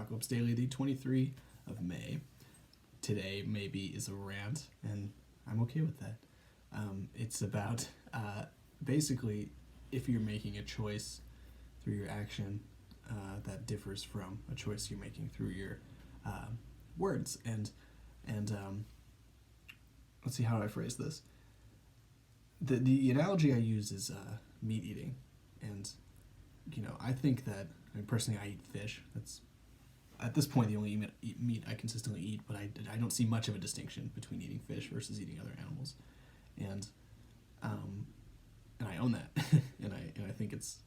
Apocalypse Daily, the 23 of May. Today maybe is a rant, and I'm okay with that. It's about basically if you're making a choice through your action that differs from a choice you're making through your words. And let's see, how do I phrase this? The analogy I use is meat eating, and I think that, personally, I eat fish. That's at this point the only meat I consistently eat, but I don't see much of a distinction between eating fish versus eating other animals, and I own that, and I think it's,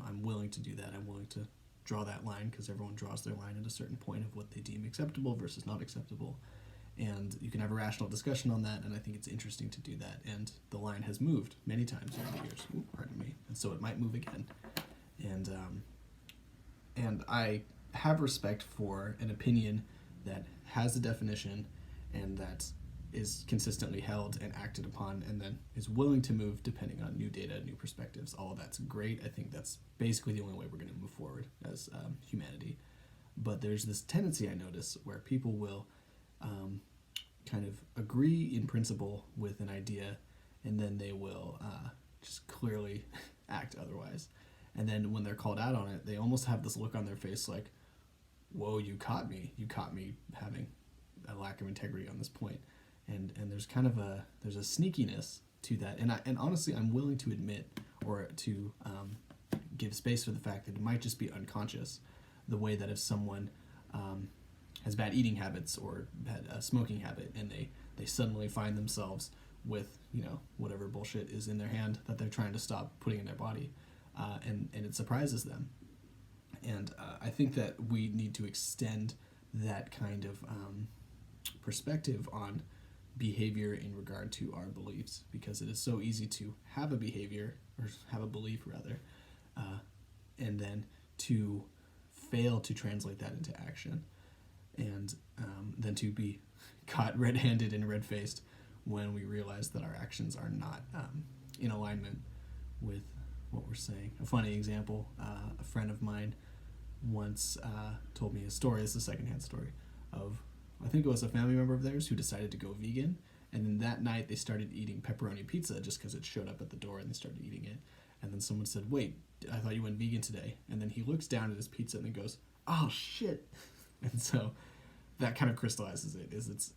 I'm willing to do that. I'm willing to draw that line, because everyone draws their line at a certain point of what they deem acceptable versus not acceptable, and you can have a rational discussion on that, and I think it's interesting to do that, and the line has moved many times over the years. Ooh, pardon me. And so it might move again, and I have respect for an opinion that has a definition and that is consistently held and acted upon, and then is willing to move depending on new data, new perspectives. All of that's great. I think that's basically the only way we're going to move forward as humanity. But there's this tendency I notice where people will kind of agree in principle with an idea, and then they will just clearly act otherwise. And then when they're called out on it, they almost have this look on their face like, whoa, you caught me having a lack of integrity on this point. And there's kind of there's a sneakiness to that, and honestly, I'm willing to admit or to give space for the fact that it might just be unconscious, the way that if someone has bad eating habits or had a smoking habit, and they suddenly find themselves with whatever bullshit is in their hand that they're trying to stop putting in their body, and it surprises them, and I think that we need to extend that kind of perspective on behavior in regard to our beliefs, because it is so easy to have a behavior, or have a belief rather, and then to fail to translate that into action, and then to be caught red-handed and red-faced when we realize that our actions are not in alignment with what we're saying. A funny example, a friend of mine once told me a story. It's a secondhand story of, I think it was a family member of theirs who decided to go vegan, and then that night they started eating pepperoni pizza just because it showed up at the door, and they started eating it. And then someone said, "Wait, I thought you went vegan today." And then he looks down at his pizza and then goes, "Oh shit!" And so that kind of crystallizes it.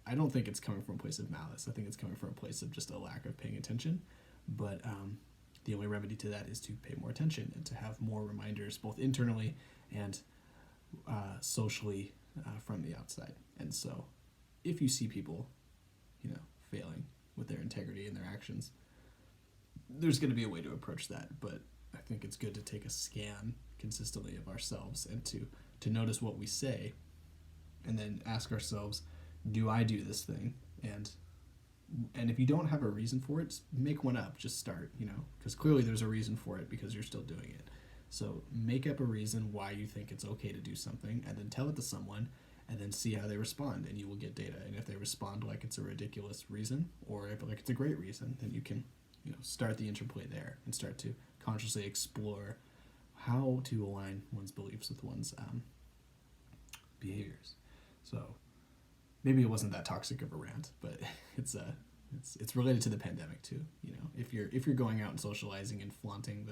I don't think it's coming from a place of malice. I think it's coming from a place of just a lack of paying attention. But the only remedy to that is to pay more attention and to have more reminders, both internally and socially, from the outside. And so if you see people, failing with their integrity and their actions, there's going to be a way to approach that. But I think it's good to take a scan consistently of ourselves and to notice what we say, and then ask ourselves, do I do this thing? And if you don't have a reason for it, make one up. Just start, because clearly there's a reason for it, because you're still doing it. So make up a reason why you think it's okay to do something, and then tell it to someone, and then see how they respond, and you will get data. And if they respond like it's a ridiculous reason, or if like it's a great reason, then you can start the interplay there and start to consciously explore how to align one's beliefs with one's behaviors. So maybe it wasn't that toxic of a rant, but it's related to the pandemic too. If you're going out and socializing and flaunting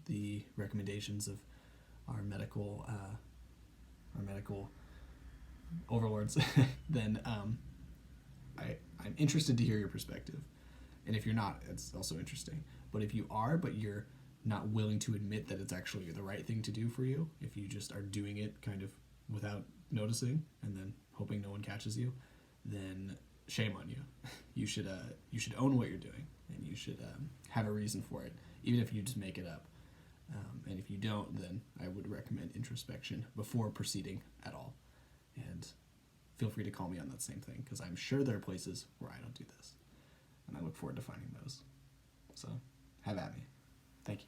the recommendations of our medical overlords, then I'm interested to hear your perspective. And if you're not, it's also interesting. But if you are, but you're not willing to admit that it's actually the right thing to do for you, if you just are doing it kind of without noticing and then hoping no one catches you, then shame on you. You should own what you're doing, and you should have a reason for it, even if you just make it up. And if you don't, then I would recommend introspection before proceeding at all. And feel free to call me on that same thing, because I'm sure there are places where I don't do this. And I look forward to finding those. So have at me. Thank you.